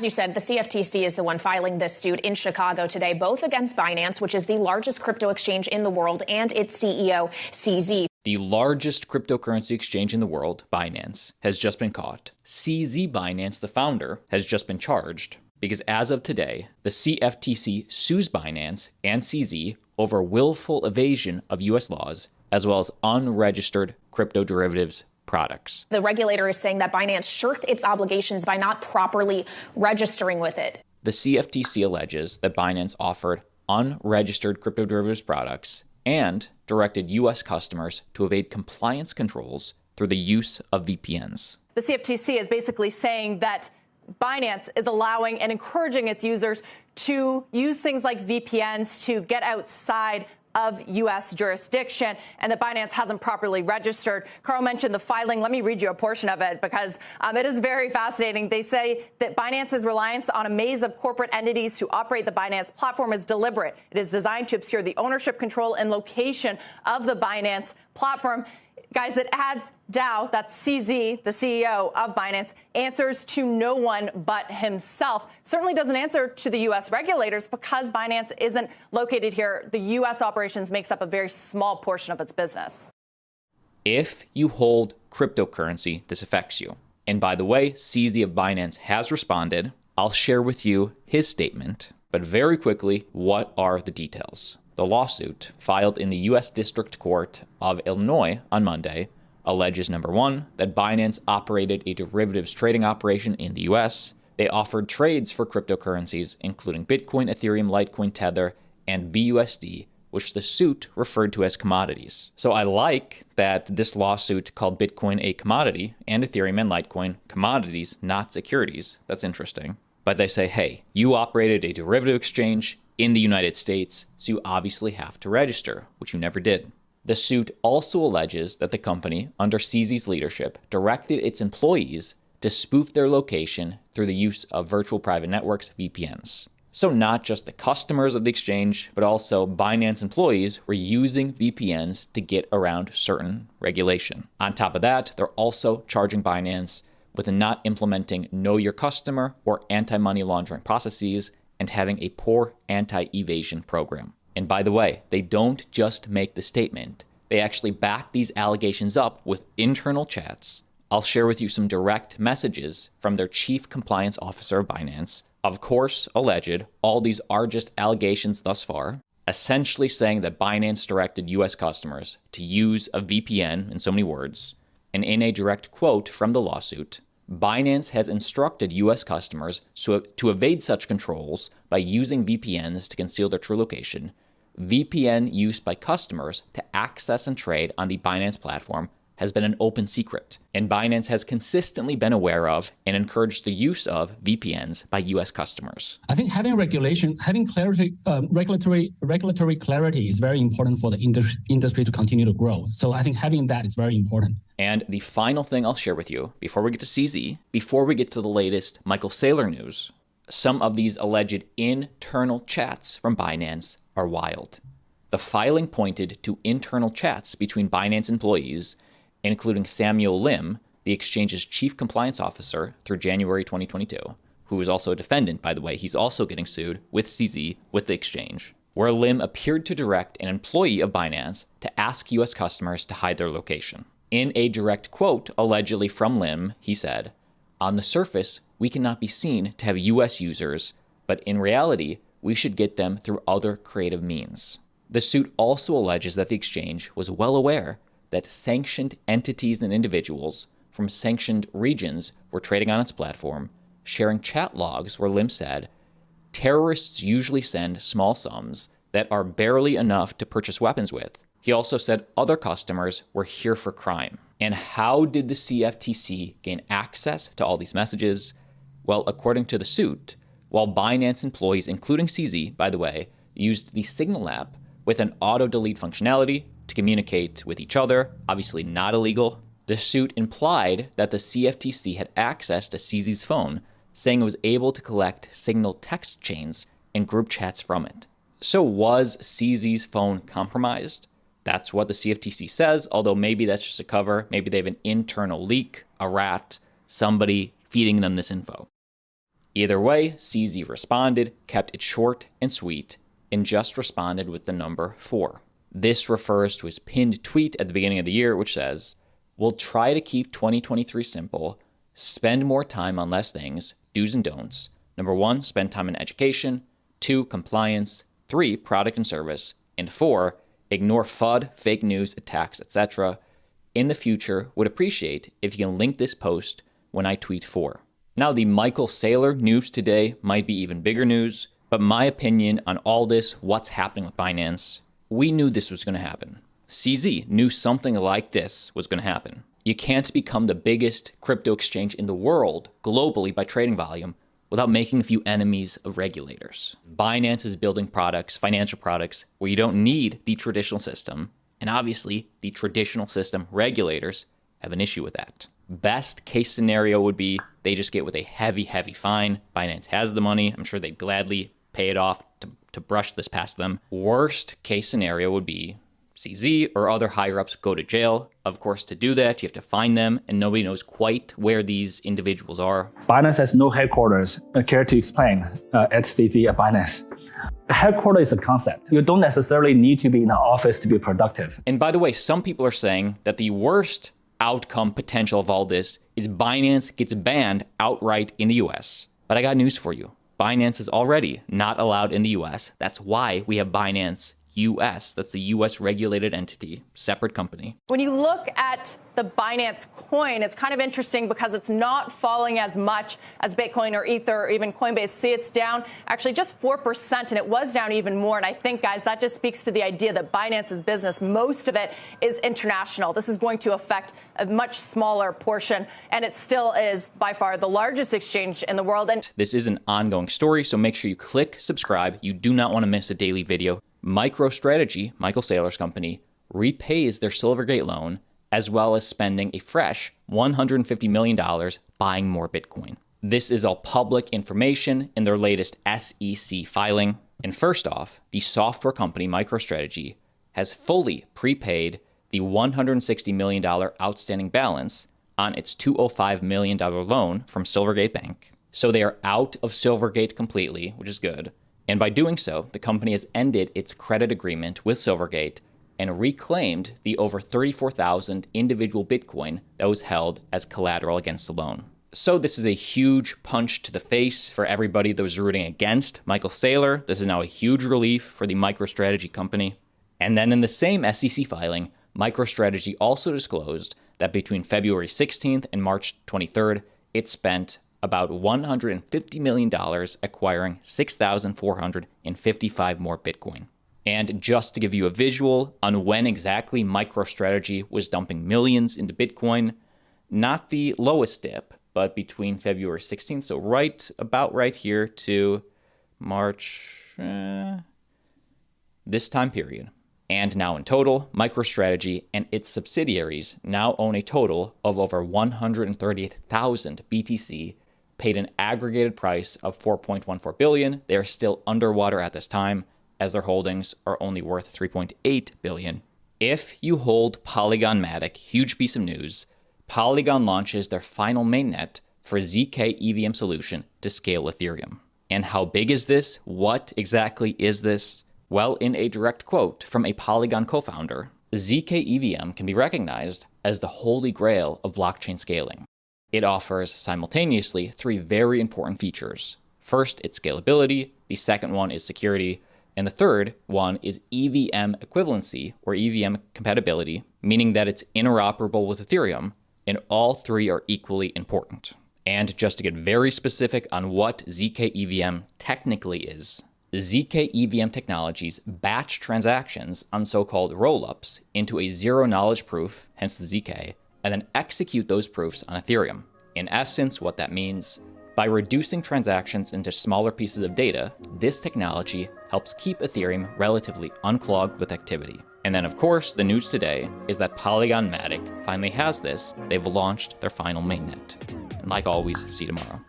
as you said, the CFTC is the one filing this suit in Chicago today, both against Binance, which is the largest crypto exchange in the world, and its CEO, CZ. The largest cryptocurrency exchange in the world, Binance, has just been caught. CZ Binance, the founder, has just been charged because as of today, the CFTC sues Binance and CZ over willful evasion of U.S. laws, as well as unregistered crypto derivatives products. The regulator is saying that Binance shirked its obligations by not properly registering with it. The CFTC alleges that Binance offered unregistered crypto derivatives products and directed U.S. customers to evade compliance controls through the use of VPNs. The CFTC is basically saying that Binance is allowing and encouraging its users to use things like VPNs to get outside of U.S. jurisdiction, and that Binance hasn't properly registered. Carl mentioned the filing. Let me read you a portion of it because it is very fascinating. They say that Binance's reliance on a maze of corporate entities to operate the Binance platform is deliberate. It is designed to obscure the ownership, control, and location of the Binance platform. Guys, that adds Dow, that's CZ, the CEO of Binance, answers to no one but himself. Certainly doesn't answer to the U.S. regulators because Binance isn't located here. The U.S. operations makes up a very small portion of its business. If you hold cryptocurrency, this affects you. And by the way, CZ of Binance has responded. I'll share with you his statement. But very quickly, what are the details? The lawsuit, filed in the U.S. District Court of Illinois on Monday, alleges, number one, that Binance operated a derivatives trading operation in the U.S. They offered trades for cryptocurrencies, including Bitcoin, Ethereum, Litecoin, Tether, and BUSD, which the suit referred to as commodities. So I like that this lawsuit called Bitcoin a commodity and Ethereum and Litecoin commodities, not securities. That's interesting. But they say, hey, you operated a derivative exchange in the United States, so you obviously have to register, which you never did. The suit also alleges that the company, under CZ's leadership, directed its employees to spoof their location through the use of virtual private networks, VPNs. So not just the customers of the exchange, but also Binance employees were using VPNs to get around certain regulation. On top of that, they're also charging Binance with not implementing Know Your Customer or anti-money laundering processes and having a poor anti-evasion program. And by the way, they don't just make the statement. They actually back these allegations up with internal chats. I'll share with you some direct messages from their chief compliance officer of Binance. Of course, alleged. All these are just allegations thus far, essentially saying that Binance directed US customers to use a VPN, in so many words. And in a direct quote from the lawsuit, Binance has instructed U.S. customers to evade such controls by using VPNs to conceal their true location. VPN used by customers to access and trade on the Binance platform has been an open secret, and Binance has consistently been aware of and encouraged the use of VPNs by U.S. customers. I think having regulation, having clarity, regulatory clarity is very important for the industry to continue to grow. So I think having that is very important. And the final thing I'll share with you before we get to CZ, before we get to the latest Michael Saylor news, some of these alleged internal chats from Binance are wild. The filing pointed to internal chats between Binance employees, including Samuel Lim, the exchange's chief compliance officer through January 2022, who is also a defendant, by the way. He's also getting sued with CZ, with the exchange, where Lim appeared to direct an employee of Binance to ask U.S. customers to hide their location. In a direct quote, allegedly from Lim, he said, "On the surface, we cannot be seen to have U.S. users, but in reality, we should get them through other creative means." The suit also alleges that the exchange was well aware that sanctioned entities and individuals from sanctioned regions were trading on its platform, sharing chat logs where Lim said, "Terrorists usually send small sums that are barely enough to purchase weapons with." He also said other customers were here for crime. And how did the CFTC gain access to all these messages? Well, according to the suit, while Binance employees, including CZ, by the way, used the Signal app with an auto-delete functionality to communicate with each other, obviously not illegal, the suit implied that the CFTC had access to CZ's phone, saying it was able to collect Signal text chains and group chats from it. So was CZ's phone compromised? That's what the CFTC says, although maybe that's just a cover. Maybe they have an internal leak, a rat, somebody feeding them this info. Either way, CZ responded, kept it short and sweet, and just responded with the number 4. This refers to his pinned tweet at the beginning of the year, which says, "We'll try to keep 2023 simple, spend more time on less things, do's and don'ts. Number 1, spend time in education. 2, compliance. 3, product and service. And 4, ignore FUD, fake news, attacks, etc. In the future, would appreciate if you can link this post when I tweet 4. Now, the Michael Saylor news today might be even bigger news, but my opinion on all this, what's happening with Binance, we knew this was going to happen. CZ knew something like this was going to happen. You can't become the biggest crypto exchange in the world globally by trading volume without making a few enemies of regulators. Binance is building products, financial products, where you don't need the traditional system. And obviously, the traditional system regulators have an issue with that. Best case scenario would be they just get with a heavy, heavy fine. Binance has the money. I'm sure they'd gladly pay it off to brush this past them. Worst case scenario would be CZ or other higher-ups go to jail. Of course, to do that, you have to find them, and nobody knows quite where these individuals are. Binance has no headquarters. I care to explain at CZ at Binance. Headquarters is a concept. You don't necessarily need to be in an office to be productive. And by the way, some people are saying that the worst outcome potential of all this is Binance gets banned outright in the US. But I got news for you. Binance is already not allowed in the US. That's why we have Binance US. That's the US regulated entity, separate company. When you look at the Binance coin, it's kind of interesting because it's not falling as much as Bitcoin or Ether or even Coinbase. See, it's down actually just 4%, and it was down even more. And I think, guys, that just speaks to the idea that Binance's business, most of it is international. This is going to affect a much smaller portion, and it still is by far the largest exchange in the world. And this is an ongoing story, so make sure you click subscribe. You do not want to miss a daily video. MicroStrategy, Michael Saylor's company, repays their Silvergate loan, as well as spending a fresh $150 million buying more Bitcoin. This is all public information in their latest SEC filing. And first off, the software company MicroStrategy has fully prepaid the $160 million outstanding balance on its $205 million loan from Silvergate Bank. So they are out of Silvergate completely, which is good. And by doing so, the company has ended its credit agreement with Silvergate and reclaimed the over 34,000 individual Bitcoin that was held as collateral against the loan. So this is a huge punch to the face for everybody that was rooting against Michael Saylor. This is now a huge relief for the MicroStrategy company. And then in the same SEC filing, MicroStrategy also disclosed that between February 16th and March 23rd, it spent about $150 million acquiring 6,455 more Bitcoin. And just to give you a visual on when exactly MicroStrategy was dumping millions into Bitcoin, not the lowest dip, but between February 16th, so about right here to March, this time period. And now in total, MicroStrategy and its subsidiaries now own a total of over 138,000 BTC, paid an aggregated price of $4.14 billion. They are still underwater at this time, as their holdings are only worth $3.8 billion. If you hold Polygon Matic, huge piece of news, Polygon launches their final mainnet for ZK EVM solution to scale Ethereum. And how big is this? What exactly is this? Well, in a direct quote from a Polygon co-founder, ZK EVM can be recognized as the holy grail of blockchain scaling. It offers simultaneously 3 very important features. First, its scalability. The second one is security. And the third one is EVM equivalency, or EVM compatibility, meaning that it's interoperable with Ethereum, and all 3 are equally important. And just to get very specific on what ZK EVM technically is, ZK EVM technologies batch transactions on so-called rollups into a zero-knowledge proof, hence the ZK, and then execute those proofs on Ethereum. In essence, what that means, by reducing transactions into smaller pieces of data, this technology helps keep Ethereum relatively unclogged with activity. And then, of course, the news today is that Polygon Matic finally has this. They've launched their final mainnet. And like always, see you tomorrow.